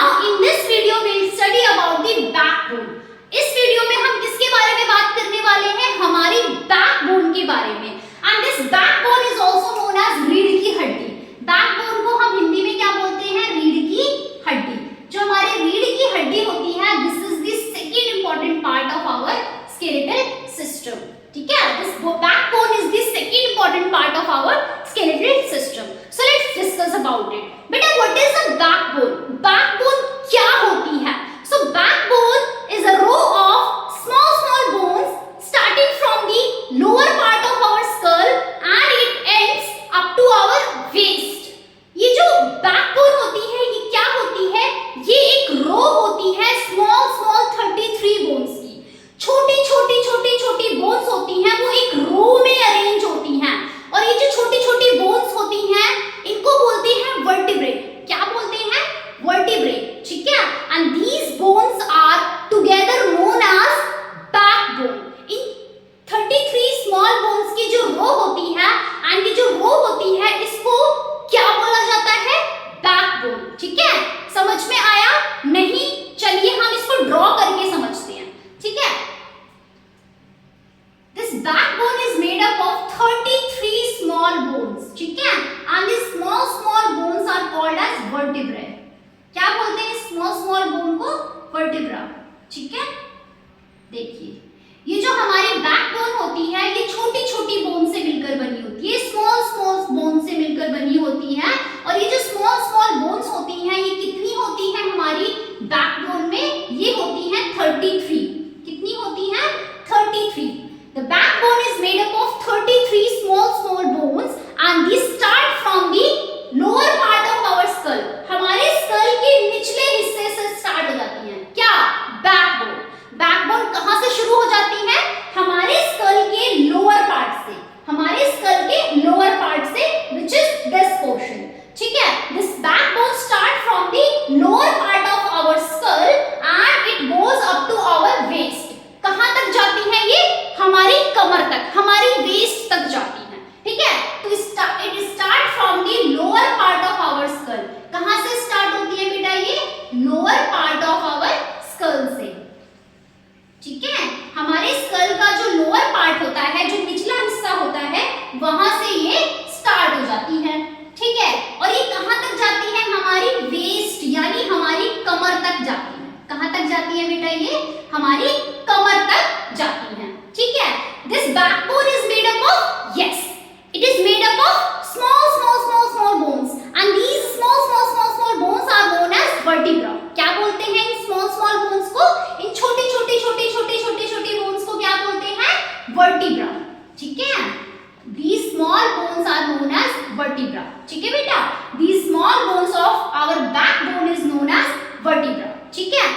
Now in this video we will study about the backbone. इस video में हम किसके बारे में बात करने वाले हैं? हमारी बैकबोन के बारे में. And this backbone is also known as रीढ़ की हड्डी. बैकबोन को हम हिंदी में क्या बोलते हैं? रीढ़ की हड्डी. जो हमारी रीढ़ की हड्डी होती है, this is the second important part of our skeletal system. ठीक है? This backbone is the second important part of our skeletal system. So let's discuss about it. बेटा, what is a backbone? Backbone क्या होती है? So backbone is a row of small bones starting from the lower part of our skull and it ends up to our waist. ये जो backbone होती है, ये क्या होती है? ये एक row होती है small 33 bones की. छोटी बोन्स होती हैं, वो एक रो में अरेंज होती हैं. और ये जो छोटी बोन्स होती हैं, इनको बोलते हैं वर्टिब्रे. क्या बोलते हैं? वर्टिब्रे. ठीक है? And these bones are together known as backbone. In 33 small bones की जो रो होती है, एंड ये जो रो होती है, इसको क्या बोला जाता है? बैकबोन. ठीक है? समझ में आया? नहीं? चलिए हम इसको ड्रॉ करके समझते हैं. ठीक है? This backbone is made up of 33 small bones. ठीक है? And these small bones are called as vertebrae. क्या बोलते हैं small bone को? vertebra. ठीक है? देखिए, ये जो हमारी बैकबोन होती है, ये छोटी बोन से मिलकर बनी होती है. स्मॉल बोन से मिलकर बनी होती है. और ये जो स्मॉल बोन्स होती हैं, ये कितनी होती है हमारी बैकबोन में? ये होती है 33. कितनी होती है? 33. The backbone is made up of 33 small bones and these start from the lower part of our skull. हमारे skull के निचले हिस्से से start हो जाती हैं. क्या? बैकबोन. बैकबोन कहाँ से शुरू हो जाती है? हमारे skull के lower part से. हमारे skull के lower part से, which is this portion. ठीक है? This backbone start from the lower part of our skull and it goes up to our waist. कहाँ तक जाती है ये? हमारी कमर तक, हमारी वेस्ट तक जाती है. ठीक है? तो it start from the lower part of our skull. कहाँ से स्टार्ट होती है बेटा? ये lower part of our skull से. ठीक है? हमारे स्कल का जो लोअर पार्ट होता है, जो निचला हिस्सा होता है, वहां से ये स्टार्ट हो जाती है. ठीक है? और ये कहाँ तक जाती है? हमारी वेस्ट यानी हमारी कमर तक जाती है. कहाँ तक जाती है बेटा? ये हमारी कमर तक जाती है. ठीक है? This backbone is made up of, yes, it is made up of small bones and these small bones are known as vertebra. क्या बोलते हैं इन small bones को? इन छोटी bones को क्या बोलते हैं? vertebra. ठीक है? These small bones are known as vertebra. ठीक है बेटा? These small bones of our backbone is known as vertebra. ठीक है?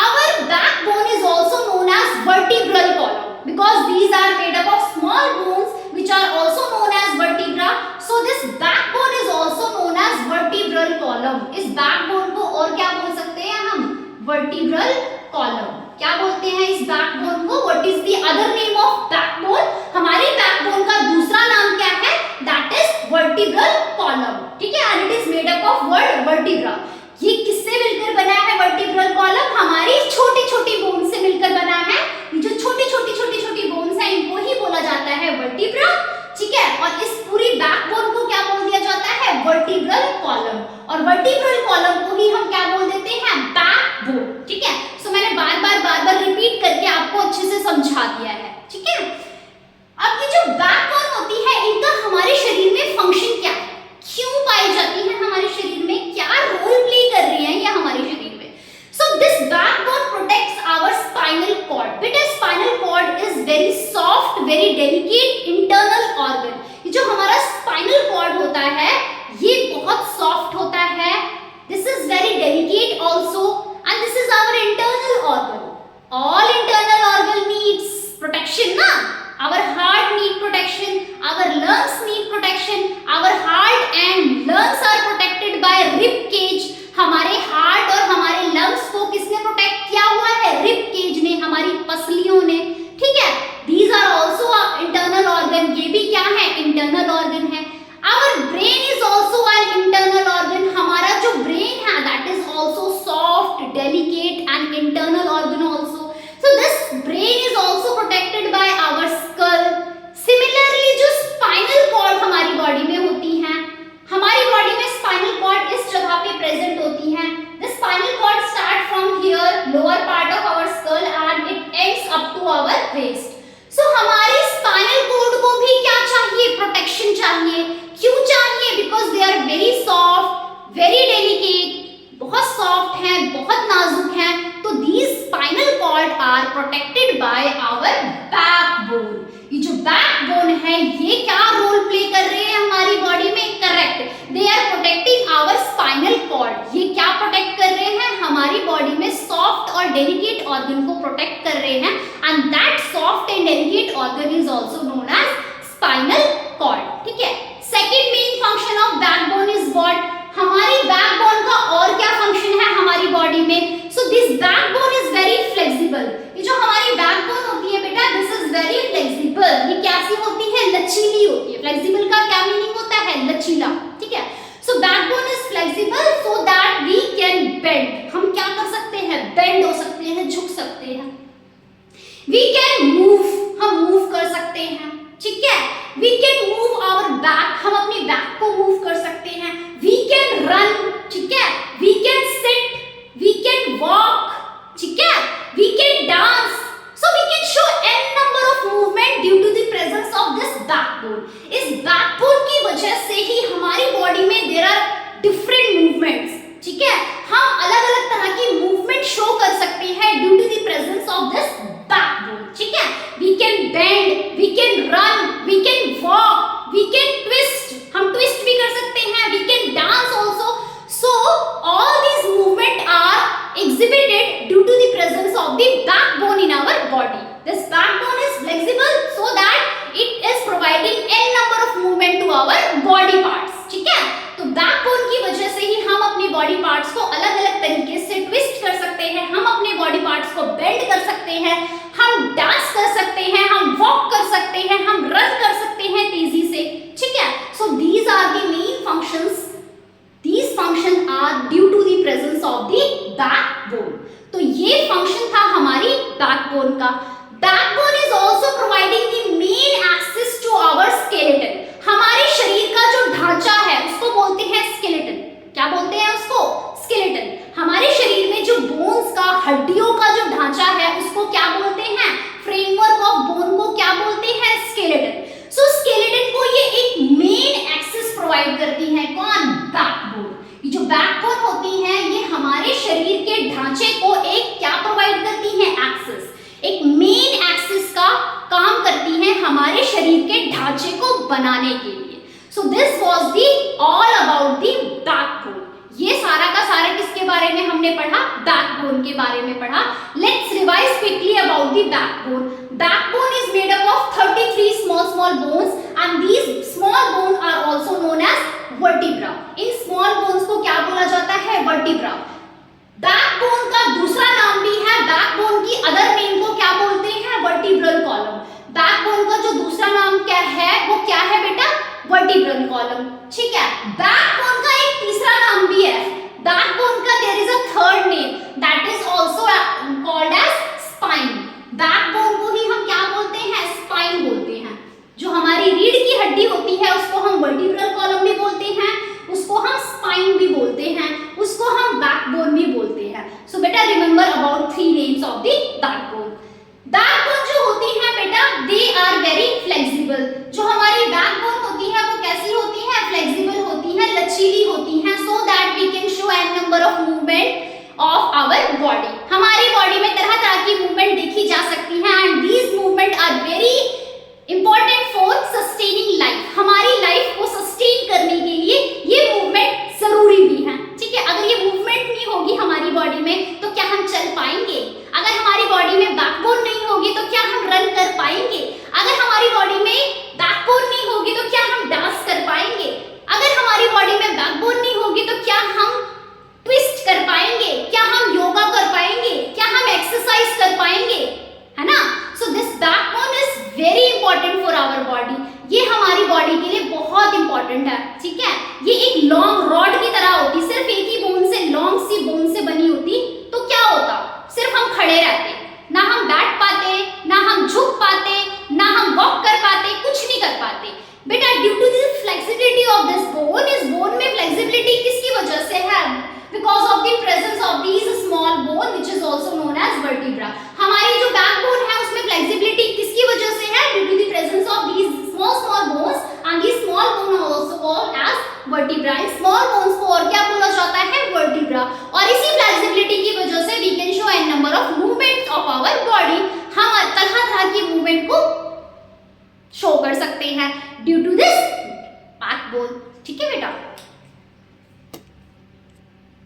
Our backbone is also known as vertebral column because these are made up of small bones which are also known as vertebra. So this backbone is also known as vertebral column. इस backbone को और क्या बोल सकते हैं हम? vertebral column. क्या बोलते हैं इस backbone को? What is the other name of backbone? हमारी backbone का दूसरा नाम क्या है? That is vertebral column. ठीक है? And it is made up of word vertebra. ये किससे मिलकर बना है वर्टिब्रल कॉलम? हमारी छोटी बोन से मिलकर बना है. जो छोटी बोन्स हैं, इनको ही बोला जाता है वर्टिब्रा. ठीक है? और इस पूरी बैकबोन को क्या बोल दिया जाता है? Vertebral column. और वर्टिब्रल कॉलम को ही हम क्या बोल देते हैं? बैकबोन. ठीक है? सो मैंने बार-बार रिपीट करके आपको अच्छे से समझा दिया है. ठीक है? अब ये जो बैकबोन होती है, इनका हमारे शरीर में फंक्शन क्या है? क्यों पाई जाती है हमारे शरीर में? क्या रोल प्ले कर रही है ये हमारे शरीर में? So this backbone protects our spinal cord. बेटा, spinal cord is very soft, very delicate internal organ. ये जो हमारा spinal cord होता है, ये बहुत soft होता है. This is very delicate also, and this is our internal organ. All internal organ needs protection, na? Our heart need protection, our lungs need protection. Our heart and lungs are protected by rib cage. हमारे heart और हमारे lungs को किसने protect किया हुआ है? Rib cage ने, हमारी पसलियों ने. ठीक है? These are also internal organ. ये भी क्या है? इंटरनल ऑर्गन है. Our brain is also an internal organ. हमारा जो ब्रेन है, that is also soft are protected by our backbone. ये जो बैकबोन है ये क्या रोल प्ले कर रहे हैं हमारी बॉडी में? Correct, they are protecting our spinal cord. ये क्या प्रोटेक्ट कर रहे हैं? हमारी बॉडी में सॉफ्ट और डेलिकेट ऑर्गन को प्रोटेक्ट कर रहे हैं, and that soft and delicate organ is also known as spinal cord. ठीक है, second main function of backbone is what? हमारी बैकबोन का और क्या फंक्शन है हमारी बॉडी में? So this backbone is very flexible. ये जो हमारी बैकबोन होती है बेटा, दिस इज वेरी फ्लेक्सिबल। ये कैसी होती है? लचीली होती है। फ्लेक्सिबल का क्या मीनिंग होता है? लचीला। ठीक है, so backbone is flexible so that we can bend. हम क्या कर सकते हैं? बेंड हो सकते हैं, झुक सकते हैं। वी कैन मूव, हम मूव कर सकते हैं। ठीक है, we can move our back, हम अपनी बैक को मूव कर सकते हैं। वी कैन रन, ठीक है, we can sit, we can walk, ठीक है, we can dance. So we can show n number of movement due to the presence of this backbone. इस बैकबोन की वजह से ही हमारी बॉडी में देयर आर डिफरेंट मूवमेंट्स। ठीक है, हम अलग अलग तरह की मूवमेंट शो कर सकते हैं due to the presence of this backbone. ठीक है, we can bend, we can run, we can walk, we can twist, हम ट्विस्ट भी कर सकते हैं, we can dance also. So all these movement are exhibited due to the presence of the backbone in our body. This backbone is flexible so that it is providing n number of movement to our body parts. ठीक है, तो backbone की वजह से ही हम अपने body parts को अलग अलग तरीके से ट्विस्ट कर सकते हैं, हम अपने बॉडी पार्ट्स को बेंड कर सकते हैं, हम डांस कर सकते हैं, हम वॉक कर सकते हैं, हम रन कर सकते हैं तेजी से। ठीक है, so these are the main functions. These functions are due to the presence of the backbone. तो ये फंक्शन था हमारी बैकबोन का। Backbone is also providing the main access to our skeleton. हमारे शरीर का जो ढांचा है उसको बोलते हैं skeleton। क्या बोलते हैं उसको? skeleton। हमारे शरीर में जो बोन्स का, हड्डियों का जो ढांचा है उसको क्या बोलते हैं? फ्रेमवर्क ऑफ बोन को क्या बोलते हैं? skeleton। सो skeleton को ये एक मेन एक्सेस प्रोवाइड करती है। कौन? बैकबोन। ये जो बैकबोन होती है ये हमारे शरीर के ढांचे को एक क्या प्रोवाइड करती है? एक्सेस, एक मेन एक्सेस का काम करती है हमारे शरीर के ढांचे को बनाने के लिए। So this was the all about the backbone. ये सारा का सारा किसके बारे में हमने पढ़ा? बैकबोन के बारे में पढ़ा। Let's revise quickly about the backbone. Backbone is made up of 33 small bones and these small bones are also known as vertebra. In small bones को क्या बोला जाता है? vertebra. Backbone का दूसरा नाम भी है, backbone की other name को क्या बोलते हैं? vertebral column. Backbone का जो दूसरा नाम क्या है वो क्या है बेटा? vertebral column. ठीक है, backbone का एक तीसरा नाम भी है। backbone का there is a third name that is also called as spine. Backbone को ही हम क्या बोलते हैं? स्पाइन बोलते हैं। जो हमारी रीढ़ की हड्डी होती है उसको हम वर्टिब्रल कॉलम भी बोलते हैं, उसको हम स्पाइन भी बोलते हैं, उसको हम बैकबोन भी बोलते हैं। सो बेटा remember about 3 names of the backbone. Backbone जो होती है बेटा, दे आर वेरी फ्लेक्सिबल। जो हमारी बैकबोन होती है वो कैसी होती है? फ्लेक्सिबल होती है, लचीली होती है, so that we can show n number of movement of our body. हमारी बॉडी में तरह तरह की मूवमेंट देखी जा सकती है and these movement are very important for sustaining life. हमारी लाइफ को सस्टेन करने के लिए ये मूवमेंट जरूरी भी है। ठीक है, अगर ये मूवमेंट नहीं होगी हमारी बॉडी में तो क्या हम चल पाएंगे? अगर हमारी बॉडी में बैकबोन